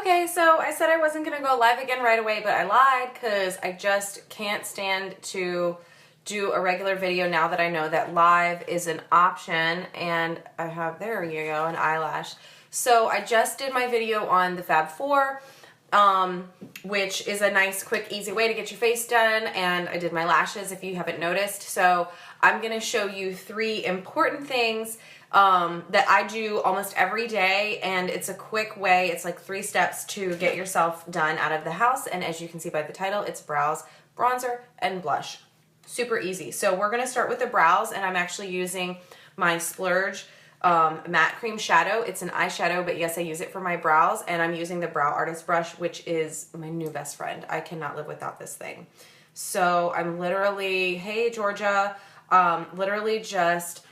Okay, so I said I wasn't going to go live again right away, but I lied because I just can't stand to do a regular video now that I know that live is an option, and I have, there you go, an eyelash. So I just did my video on the Fab 4, which is a nice, quick, easy way to get your face done, and I did my lashes if you haven't noticed. So I'm going to show you 3 important things that I do almost every day, and it's a quick way. It's like 3 steps to get yourself done out of the house, and as you can see by the title, it's brows, bronzer, and blush. Super easy. So we're going to start with the brows, and I'm actually using my Splurge matte cream shadow. It's an eyeshadow, but yes, I use it for my brows, and I'm using the Brow Artist brush, which is my new best friend. I cannot live without this thing. So I'm literally, hey Georgia, literally just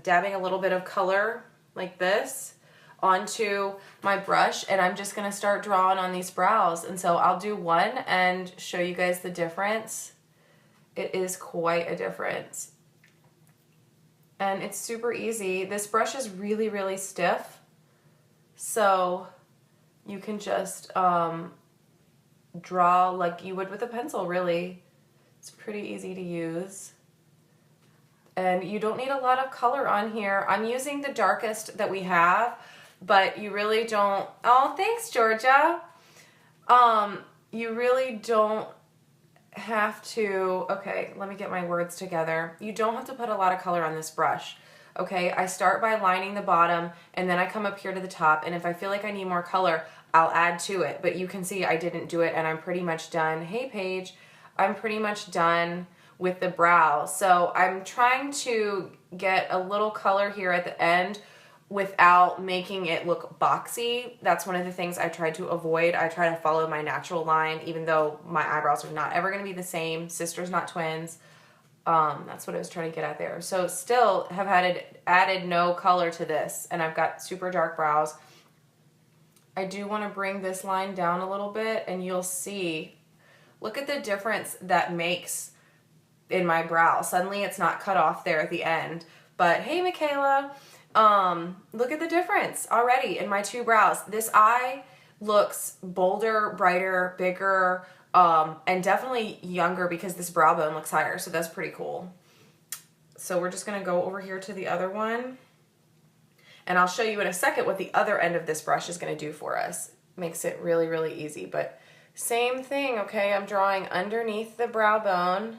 dabbing a little bit of color like this onto my brush, and I'm just going to start drawing on these brows. And so I'll do one and show you guys the difference. It is quite a difference. And it's super easy. This brush is really, really stiff. So you can just draw like you would with a pencil, really. It's pretty easy to use. And you don't need a lot of color on here. I'm using the darkest that we have, but you really don't, oh, thanks, Georgia. You really don't have to, okay, let me get my words together. You don't have to put a lot of color on this brush. Okay, I start by lining the bottom, and then I come up here to the top, and if I feel like I need more color, I'll add to it. But you can see I didn't do it, and I'm pretty much done. Hey, Paige, I'm pretty much done with the brow. So I'm trying to get a little color here at the end without making it look boxy. That's one of the things I try to avoid. I try to follow my natural line, even though my eyebrows are not ever going to be the same. Sisters, not twins. That's what I was trying to get at there. So still have added no color to this, and I've got super dark brows. I do want to bring this line down a little bit, and you'll see, look at the difference that makes in my brow. Suddenly it's not cut off there at the end. But hey, Michaela, look at the difference already in my 2 brows. This eye looks bolder, brighter, bigger, and definitely younger because this brow bone looks higher. So that's pretty cool. So we're just going to go over here to the other one, and I'll show you in a second what the other end of this brush is going to do for us. Makes it really, really easy. But same thing, okay? I'm drawing underneath the brow bone,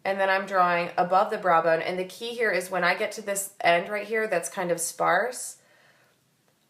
and then I'm drawing above the brow bone. And the key here is when I get to this end right here that's kind of sparse,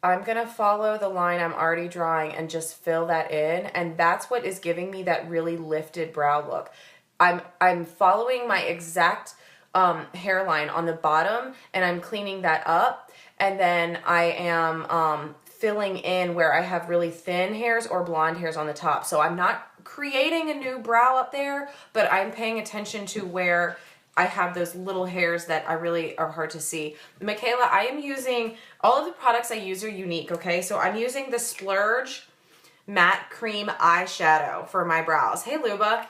I'm going to follow the line I'm already drawing and just fill that in. And that's what is giving me that really lifted brow look. I'm following my exact hairline on the bottom, and I'm cleaning that up. And then I am filling in where I have really thin hairs or blonde hairs on the top. So I'm not creating a new brow up there, but I'm paying attention to where I have those little hairs that I really are hard to see. Michaela, I am using, all of the products I use are Younique, okay? So I'm using the Splurge matte cream eyeshadow for my brows. Hey, Luba.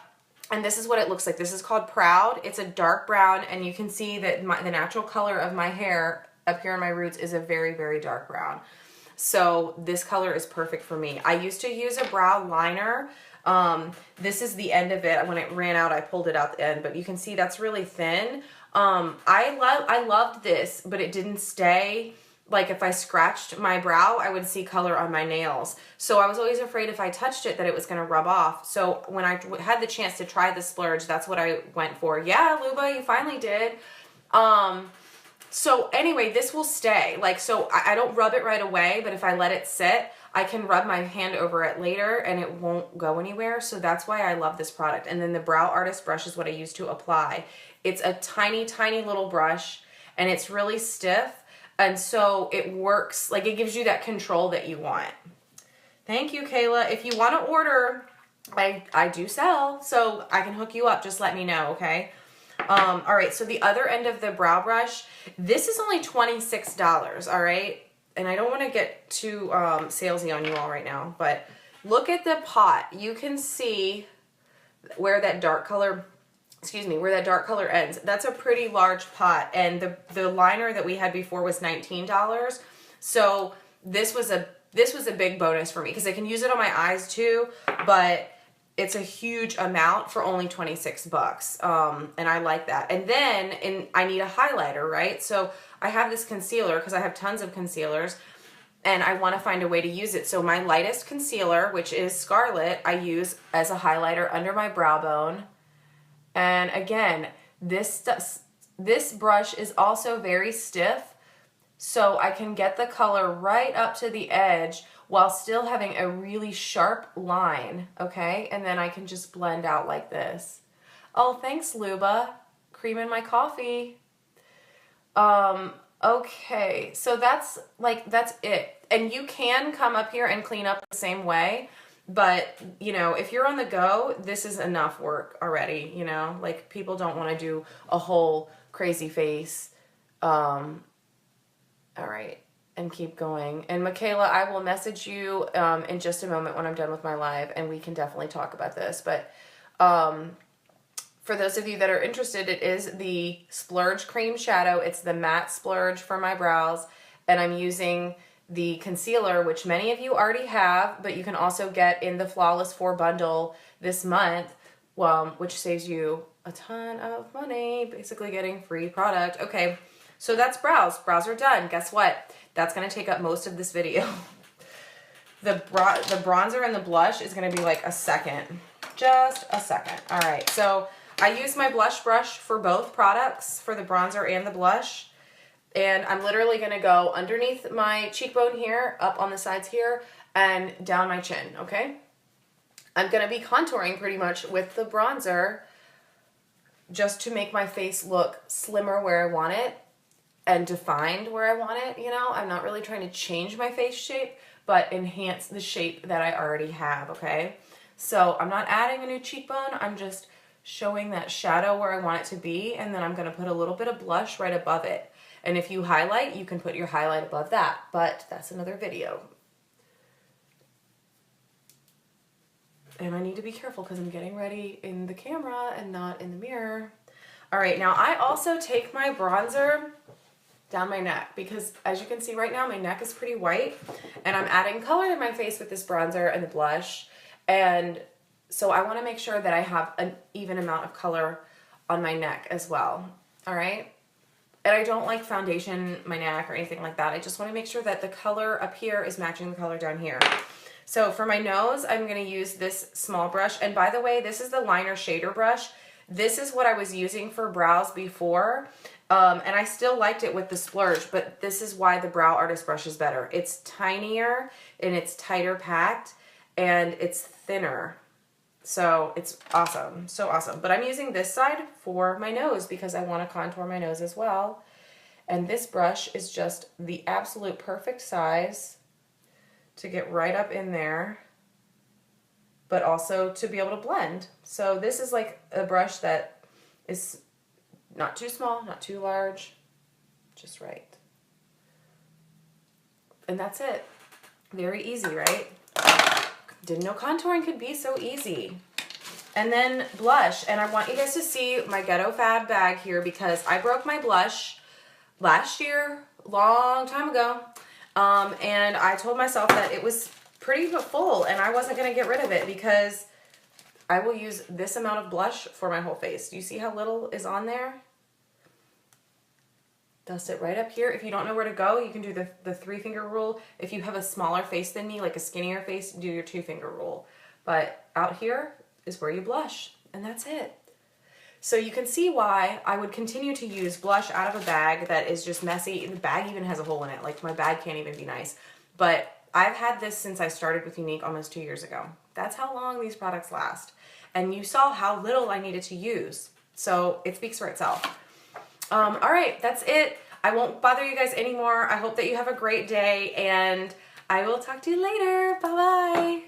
And this is what it looks like. This is called Proud. It's a dark brown, and you can see that the natural color of my hair up here in my roots is a very, very dark brown. So this color is perfect for me. I used to use a brow liner. This is the end of it. When it ran out, I pulled it out the end, but you can see that's really thin. I loved this, but it didn't stay. Like if I scratched my brow, I would see color on my nails. So I was always afraid if I touched it that it was going to rub off. So when I had the chance to try the Splurge, that's what I went for. Yeah, Luba, you finally did. So anyway, this will stay. Like, so I don't rub it right away, but if I let it sit, I can rub my hand over it later and it won't go anywhere. So that's why I love this product. And then the Brow Artist brush is what I use to apply. It's a tiny, tiny little brush, and it's really stiff. And so it works, like it gives you that control that you want. Thank you, Kayla. If you want to order, I do sell, so I can hook you up. Just let me know, okay? All right, so the other end of the brow brush, this is only $26, all right? And I don't want to get too salesy on you all right now, but look at the pot. You can see where that dark color, where that dark color ends. That's a pretty large pot, and the liner that we had before was $19. So this was a this was a big bonus for me because I can use it on my eyes too, but it's a huge amount for only 26 bucks. And I like that. And then I need a highlighter, right? So I have this concealer because I have tons of concealers and I want to find a way to use it. So my lightest concealer, which is Scarlet, I use as a highlighter under my brow bone. And again, this brush is also very stiff, so I can get the color right up to the edge while still having a really sharp line, okay? And then I can just blend out like this. Oh, thanks, Luba. Cream in my coffee. Okay, so that's it. And you can come up here and clean up the same way, but, you know, if you're on the go, this is enough work already, you know? Like, people don't want to do a whole crazy face. All right. And keep going. And Michaela, I will message you in just a moment when I'm done with my live, and we can definitely talk about this. But for those of you that are interested, it is the Splurge Cream Shadow. It's the matte splurge for my brows, and I'm using the concealer, which many of you already have, but you can also get in the Flawless 4 bundle this month, which saves you a ton of money, basically getting free product. Okay, so that's brows. Brows are done. Guess what? That's going to take up most of this video. The bronzer and the blush is going to be like a second. Just a second. All right, so I use my blush brush for both products, for the bronzer and the blush. And I'm literally going to go underneath my cheekbone here, up on the sides here, and down my chin, okay? I'm going to be contouring pretty much with the bronzer just to make my face look slimmer where I want it and defined where I want it, you know? I'm not really trying to change my face shape, but enhance the shape that I already have, okay? So I'm not adding a new cheekbone. I'm just showing that shadow where I want it to be, and then I'm going to put a little bit of blush right above it. And if you highlight, you can put your highlight above that, but that's another video. And I need to be careful because I'm getting ready in the camera and not in the mirror. All right, now I also take my bronzer down my neck because, as you can see right now, my neck is pretty white, and I'm adding color to my face with this bronzer and the blush. And so I want to make sure that I have an even amount of color on my neck as well. All right. And I don't like foundation my neck or anything like that. I just want to make sure that the color up here is matching the color down here. So for my nose, I'm going to use this small brush. And by the way, this is the liner shader brush. This is what I was using for brows before. And I still liked it with the splurge, but this is why the Brow Artist brush is better. It's tinier and it's tighter packed and it's thinner. So it's awesome, so awesome. But I'm using this side for my nose because I want to contour my nose as well. And this brush is just the absolute perfect size to get right up in there, but also to be able to blend. So this is like a brush that is not too small, not too large, just right. And that's it. Very easy, right? Didn't know contouring could be so easy. And then blush, and I want you guys to see my Ghetto Fab bag here because I broke my blush last year, long time ago, and I told myself that it was pretty full and I wasn't going to get rid of it because I will use this amount of blush for my whole face. Do you see how little is on there? Dust it right up here. If you don't know where to go, you can do the 3-finger rule. If you have a smaller face than me, like a skinnier face, do your 2-finger rule. But out here is where you blush, and that's it. So you can see why I would continue to use blush out of a bag that is just messy. The bag even has a hole in it. Like, my bag can't even be nice. But I've had this since I started with Younique almost 2 years ago. That's how long these products last. And you saw how little I needed to use. So it speaks for itself. All right, that's it. I won't bother you guys anymore. I hope that you have a great day, and I will talk to you later. Bye-bye.